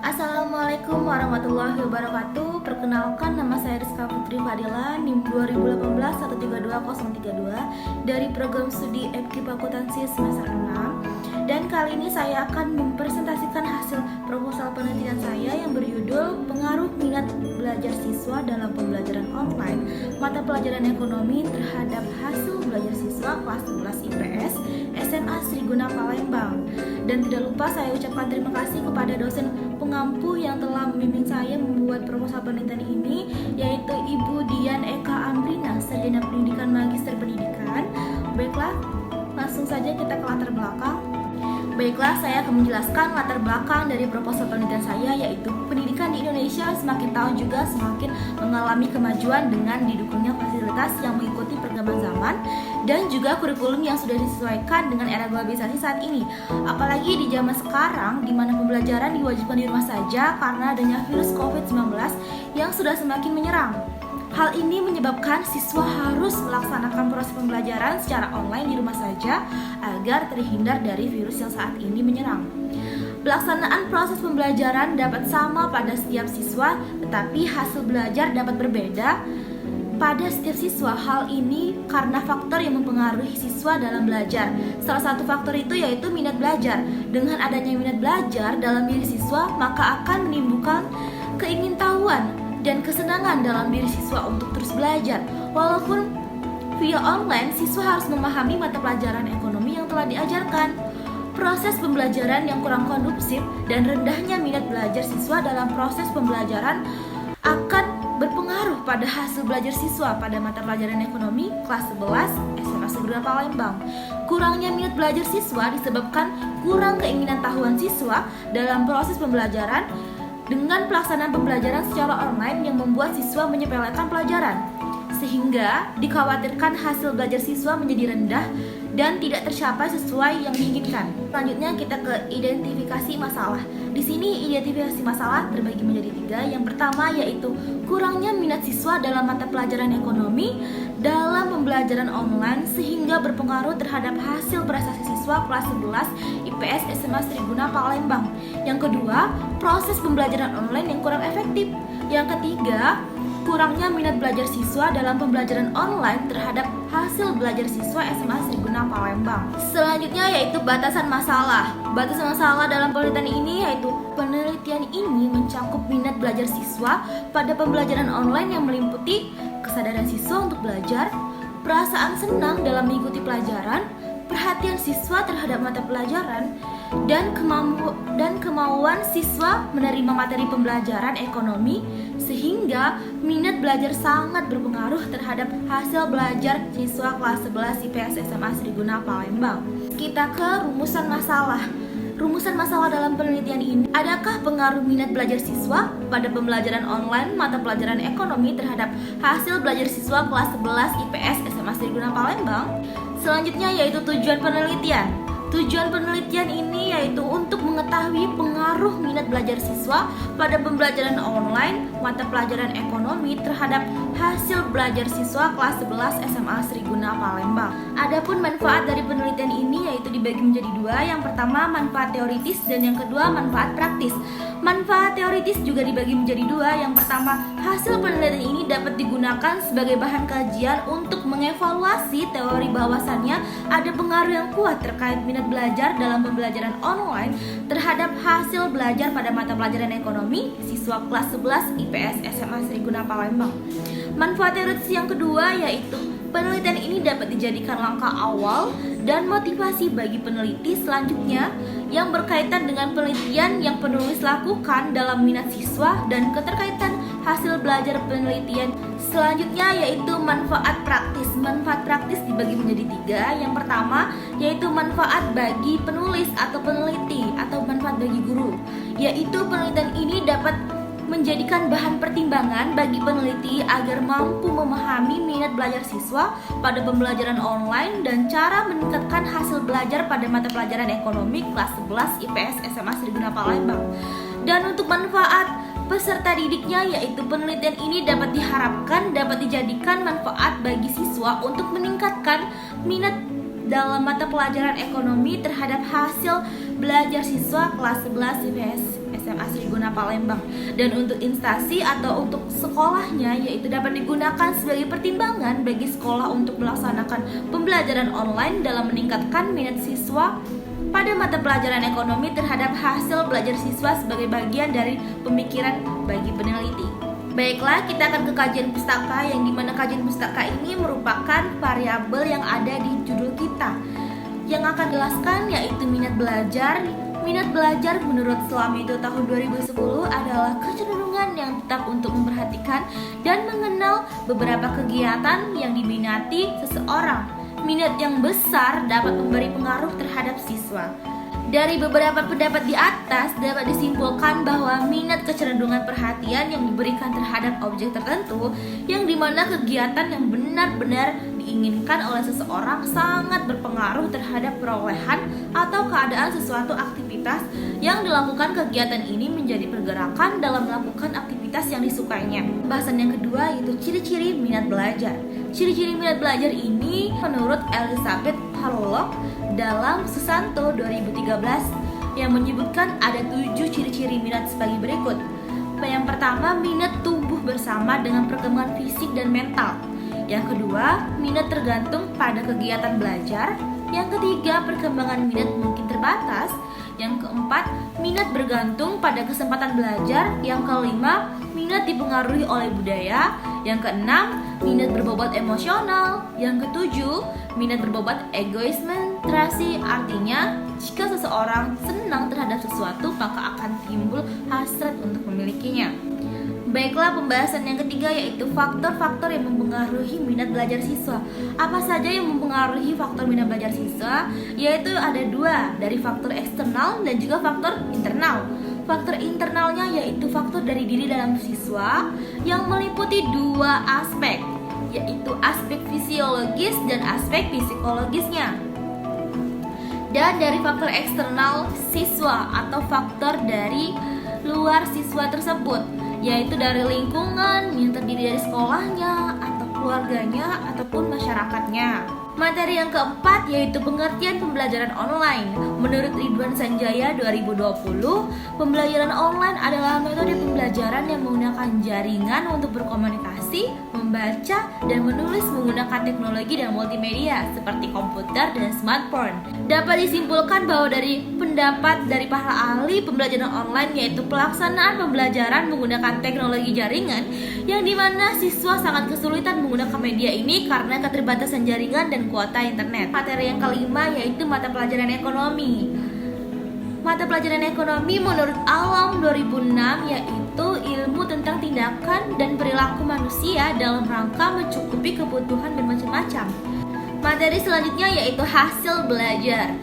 Assalamualaikum warahmatullahi wabarakatuh. Perkenalkan, nama saya Rizka Putri Fadila, NIM 2018-132032 dari program studi FKIP Akuntansi semester 6. Dan kali ini saya akan mempresentasikan hasil proposal penelitian saya yang berjudul Pengaruh Minat Belajar Siswa dalam Pembelajaran Online Mata Pelajaran Ekonomi terhadap Hasil Belajar Siswa kelas 11 IPS SMA Sriguna Palembang. Dan tidak lupa saya ucapkan terima kasih kepada dosen pengampu yang telah membimbing saya membuat proposal penelitian ini, yaitu Ibu Dian Eka Amrina, Sarjana Pendidikan Magister Pendidikan. Baiklah, langsung saja kita ke latar belakang. Baiklah, saya akan menjelaskan latar belakang dari proposal penelitian saya, yaitu pendidikan di Indonesia semakin tahun juga semakin mengalami kemajuan dengan didukungnya fasilitas yang mengikuti perkembangan zaman dan juga kurikulum yang sudah disesuaikan dengan era globalisasi saat ini. Apalagi di zaman sekarang di mana pembelajaran diwajibkan di rumah saja karena adanya virus COVID-19 yang sudah semakin menyerang. Hal ini menyebabkan siswa harus melaksanakan proses pembelajaran secara online di rumah saja agar terhindar dari virus yang saat ini menyerang. Pelaksanaan proses pembelajaran dapat sama pada setiap siswa, tetapi hasil belajar dapat berbeda pada setiap siswa. Hal ini karena faktor yang mempengaruhi siswa dalam belajar. Salah satu faktor itu yaitu minat belajar. Dengan adanya minat belajar dalam diri siswa, maka akan menimbulkan keingintahuan dan kesenangan dalam diri siswa untuk terus belajar. Walaupun via online, siswa harus memahami mata pelajaran ekonomi yang telah diajarkan. Proses pembelajaran yang kurang kondusif dan rendahnya minat belajar siswa dalam proses pembelajaran akan berpengaruh pada hasil belajar siswa pada mata pelajaran ekonomi kelas 11 SMA Sriguna Palembang. Kurangnya minat belajar siswa disebabkan kurang keinginan tahuan siswa dalam proses pembelajaran dengan pelaksanaan pembelajaran secara online yang membuat siswa menyepelekan pelajaran, sehingga dikhawatirkan hasil belajar siswa menjadi rendah dan tidak tercapai sesuai yang diinginkan. Selanjutnya kita ke identifikasi masalah. Di sini identifikasi masalah terbagi menjadi 3. Yang pertama yaitu kurangnya minat siswa dalam mata pelajaran ekonomi dalam pembelajaran online sehingga berpengaruh terhadap hasil prestasi siswa kelas 11 IPS SMA Sriguna Palembang. Yang kedua, proses pembelajaran online yang kurang efektif. Yang ketiga, kurangnya minat belajar siswa dalam pembelajaran online terhadap hasil belajar siswa SMA Sriguna Palembang. Selanjutnya yaitu batasan masalah. Batasan masalah dalam penelitian ini yaitu penelitian ini mencakup minat belajar siswa pada pembelajaran online yang meliputi kesadaran siswa untuk belajar, perasaan senang dalam mengikuti pelajaran, perhatian siswa terhadap mata pelajaran, dan kemauan siswa menerima materi pembelajaran ekonomi, sehingga minat belajar sangat berpengaruh terhadap hasil belajar siswa kelas 11 IPS SMA Sriguna Palembang. Kita ke rumusan masalah. Rumusan masalah dalam penelitian ini, adakah pengaruh minat belajar siswa pada pembelajaran online mata pelajaran ekonomi terhadap hasil belajar siswa kelas 11 IPS SMA Sriguna Palembang? Selanjutnya yaitu tujuan penelitian. Tujuan penelitian ini yaitu untuk mengetahui pengaruh minat belajar siswa pada pembelajaran online mata pelajaran ekonomi terhadap hasil belajar siswa kelas 11 SMA Sriguna Palembang. Adapun manfaat dari penelitian ini yaitu dibagi menjadi 2. Yang pertama manfaat teoritis dan yang kedua manfaat praktis. Manfaat teoritis juga dibagi menjadi 2. Yang pertama, hasil penelitian ini dapat digunakan sebagai bahan kajian untuk mengevaluasi teori bahwasannya ada pengaruh yang kuat terkait minat belajar dalam pembelajaran online terhadap hasil belajar pada mata pelajaran ekonomi siswa kelas 11 IPS SMA Sriguna Palembang. Manfaat teoritis yang kedua yaitu penelitian ini dapat dijadikan langkah awal dan motivasi bagi peneliti selanjutnya yang berkaitan dengan penelitian yang penulis lakukan dalam minat siswa dan keterkaitan hasil belajar penelitian. Selanjutnya yaitu manfaat praktis. Manfaat praktis dibagi menjadi 3. Yang pertama yaitu manfaat bagi penulis atau peneliti atau manfaat bagi guru, yaitu penelitian ini dapat menjadikan bahan pertimbangan bagi peneliti agar mampu memahami minat belajar siswa pada pembelajaran online dan cara meningkatkan hasil belajar pada mata pelajaran ekonomi kelas 11 IPS SMA Sriguna Palembang. Dan untuk manfaat peserta didiknya yaitu penelitian ini dapat diharapkan dapat dijadikan manfaat bagi siswa untuk meningkatkan minat dalam mata pelajaran ekonomi terhadap hasil belajar siswa kelas 11 IPS SMA Sriguna Palembang. Dan untuk instansi atau untuk sekolahnya yaitu dapat digunakan sebagai pertimbangan bagi sekolah untuk melaksanakan pembelajaran online dalam meningkatkan minat siswa pada mata pelajaran ekonomi terhadap hasil belajar siswa sebagai bagian dari pemikiran bagi peneliti. Baiklah, kita akan ke kajian pustaka, yang dimana kajian pustaka ini merupakan variabel yang ada di judul kita. Yang akan jelaskan yaitu minat belajar. Minat belajar menurut Selami itu tahun 2010 adalah kecenderungan yang tetap untuk memperhatikan dan mengenal beberapa kegiatan yang diminati seseorang. Minat yang besar dapat memberi pengaruh terhadap siswa. Dari beberapa pendapat di atas dapat disimpulkan bahwa minat kecenderungan perhatian yang diberikan terhadap objek tertentu, yang dimana kegiatan yang benar-benar diinginkan oleh seseorang sangat berpengaruh terhadap perolehan atau keadaan sesuatu aktivitas yang dilakukan. Kegiatan ini menjadi pergerakan dalam melakukan aktivitas yang disukainya. Bahasan yang kedua yaitu ciri-ciri minat belajar. Ciri-ciri minat belajar ini menurut Elizabeth Harlock dalam Susanto 2013 yang menyebutkan ada 7 ciri-ciri minat sebagai berikut. Yang pertama, minat tumbuh bersama dengan perkembangan fisik dan mental. Yang kedua, minat tergantung pada kegiatan belajar. Yang ketiga, perkembangan minat mungkin terbatas. Yang keempat, minat bergantung pada kesempatan belajar. Yang kelima, minat dipengaruhi oleh budaya. Yang keenam, minat berbobot emosional. Yang ketujuh, minat berbobot egoismentrasi. Artinya, jika seseorang senang terhadap sesuatu, maka akan timbul hasrat untuk memilikinya. Baiklah, pembahasan yang ketiga yaitu faktor-faktor yang mempengaruhi minat belajar siswa. Apa saja yang mempengaruhi faktor minat belajar siswa? Yaitu ada 2, dari faktor eksternal dan juga faktor internal. Faktor internalnya yaitu faktor dari diri dalam siswa yang meliputi 2 aspek, yaitu aspek fisiologis dan aspek psikologisnya. Dan dari faktor eksternal siswa atau faktor dari luar siswa tersebut, yaitu dari lingkungan yang terdiri dari sekolahnya atau keluarganya ataupun masyarakatnya. Materi yang keempat yaitu pengertian pembelajaran online. Menurut Ridwan Sanjaya 2020, pembelajaran online adalah metode pembelajaran yang menggunakan jaringan untuk berkomunikasi, membaca, dan menulis menggunakan teknologi dan multimedia seperti komputer dan smartphone. Dapat disimpulkan bahwa dari pendapat dari para ahli pembelajaran online yaitu pelaksanaan pembelajaran menggunakan teknologi jaringan, yang dimana siswa sangat kesulitan menggunakan media ini karena keterbatasan jaringan dan kuota internet. Materi yang kelima yaitu mata pelajaran ekonomi. Mata pelajaran ekonomi menurut Alam 2006 yaitu ilmu tentang tindakan dan perilaku manusia dalam rangka mencukupi kebutuhan bermacam-macam. Materi selanjutnya yaitu hasil belajar.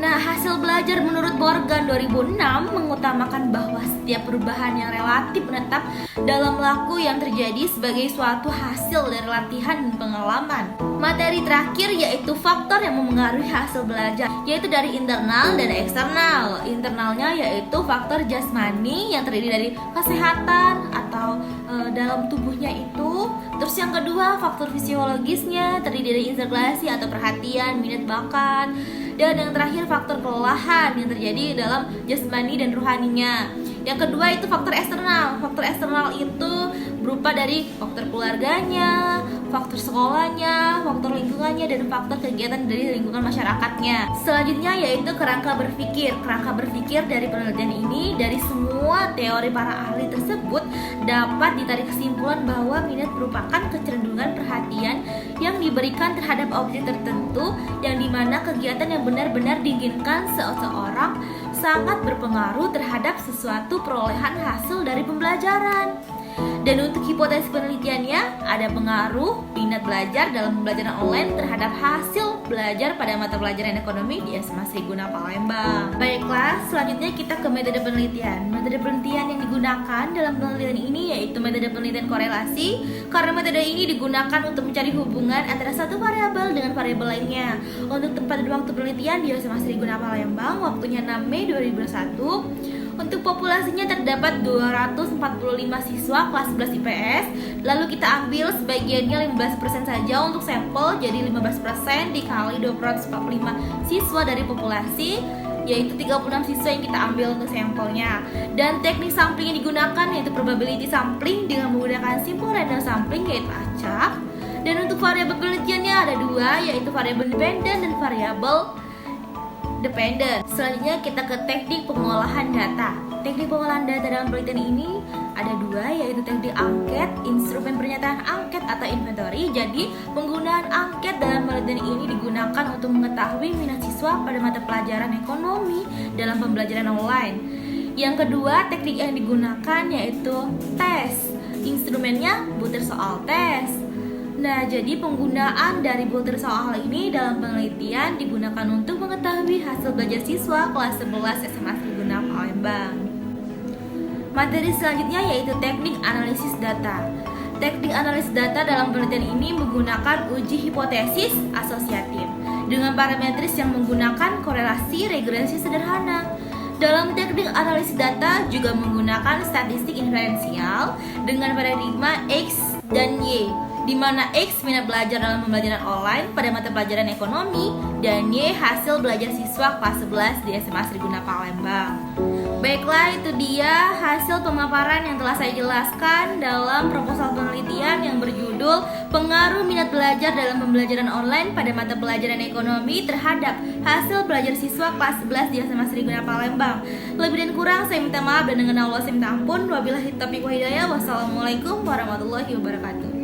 Nah, hasil belajar menurut Morgan 2006 mengutamakan bahwa setiap perubahan yang relatif menetap dalam laku yang terjadi sebagai suatu hasil dari latihan dan pengalaman. Materi terakhir yaitu faktor yang mempengaruhi hasil belajar, yaitu dari internal dan eksternal. Internalnya yaitu faktor jasmani yang terdiri dari kesehatan atau dalam tubuhnya itu. Terus yang kedua, faktor fisiologisnya terdiri dari sirkulasi atau perhatian, minat, bakat. Dan yang terakhir, faktor kelelahan yang terjadi dalam jasmani dan rohaninya. Yang kedua itu faktor eksternal. Faktor eksternal itu berupa dari faktor keluarganya, faktor sekolahnya, faktor lingkungannya, dan faktor kegiatan dari lingkungan masyarakatnya. Selanjutnya yaitu kerangka berpikir. Kerangka berpikir dari penelitian ini, dari semua teori para ahli tersebut dapat ditarik kesimpulan bahwa minat merupakan kecenderungan perhatian yang diberikan terhadap objek tertentu, yang dimana kegiatan yang benar-benar diinginkan seseorang sangat berpengaruh terhadap sesuatu perolehan hasil dari pembelajaran. Dan untuk hipotesis penelitiannya, ada pengaruh minat belajar dalam pembelajaran online terhadap hasil belajar pada mata pelajaran ekonomi di SMA Sriguna Palembang. Baiklah, selanjutnya kita ke metode penelitian. Metode penelitian yang digunakan dalam penelitian ini yaitu metode penelitian korelasi, karena metode ini digunakan untuk mencari hubungan antara satu variabel dengan variabel lainnya. Untuk tempat dan waktu penelitian di SMA Sriguna Palembang, waktunya 6 Mei 2021. Untuk populasinya terdapat 245 siswa kelas 11 IPS. Lalu kita ambil sebagiannya 15% saja untuk sampel, jadi 15% dikali 245 siswa dari populasi. yaitu 36 siswa yang kita ambil untuk sampelnya. Dan teknik sampling yang digunakan yaitu probability sampling dengan menggunakan simple random sampling yaitu acak. Dan untuk variabel penelitiannya ada dua, yaitu variabel dependent dan variabel dependent. Selanjutnya kita ke teknik pengolahan data. Teknik pengolahan data dalam penelitian ini ada dua, yaitu teknik angket, instrumen pernyataan angket atau inventory. Jadi penggunaan angket dalam penelitian ini digunakan untuk mengetahui minat siswa pada mata pelajaran ekonomi dalam pembelajaran online. Yang kedua, teknik yang digunakan yaitu tes. Instrumennya butir soal tes. Nah, jadi penggunaan dari butir soal ini dalam penelitian digunakan untuk mengetahui hasil belajar siswa kelas 11 SMA Triguna Palembang. Materi selanjutnya yaitu teknik analisis data. Teknik analisis data dalam penelitian ini menggunakan uji hipotesis asosiatif dengan parametris yang menggunakan korelasi regresi sederhana. Dalam teknik analisis data juga menggunakan statistik inferensial dengan paradigma X dan Y, di mana X minat belajar dalam pembelajaran online pada mata pelajaran ekonomi dan Y hasil belajar siswa kelas 11 di SMA Triguna Palembang. Baiklah, itu dia hasil pemaparan yang telah saya jelaskan dalam proposal penelitian yang berjudul Pengaruh Minat Belajar dalam Pembelajaran Online pada Mata Pelajaran Ekonomi terhadap hasil belajar siswa kelas 11 di SMA Triguna Palembang. Lebih dan kurang saya minta maaf dan dengan Allah saya minta ampun. Wabillahi taufiq wal hidayah. Wassalamualaikum warahmatullahi wabarakatuh.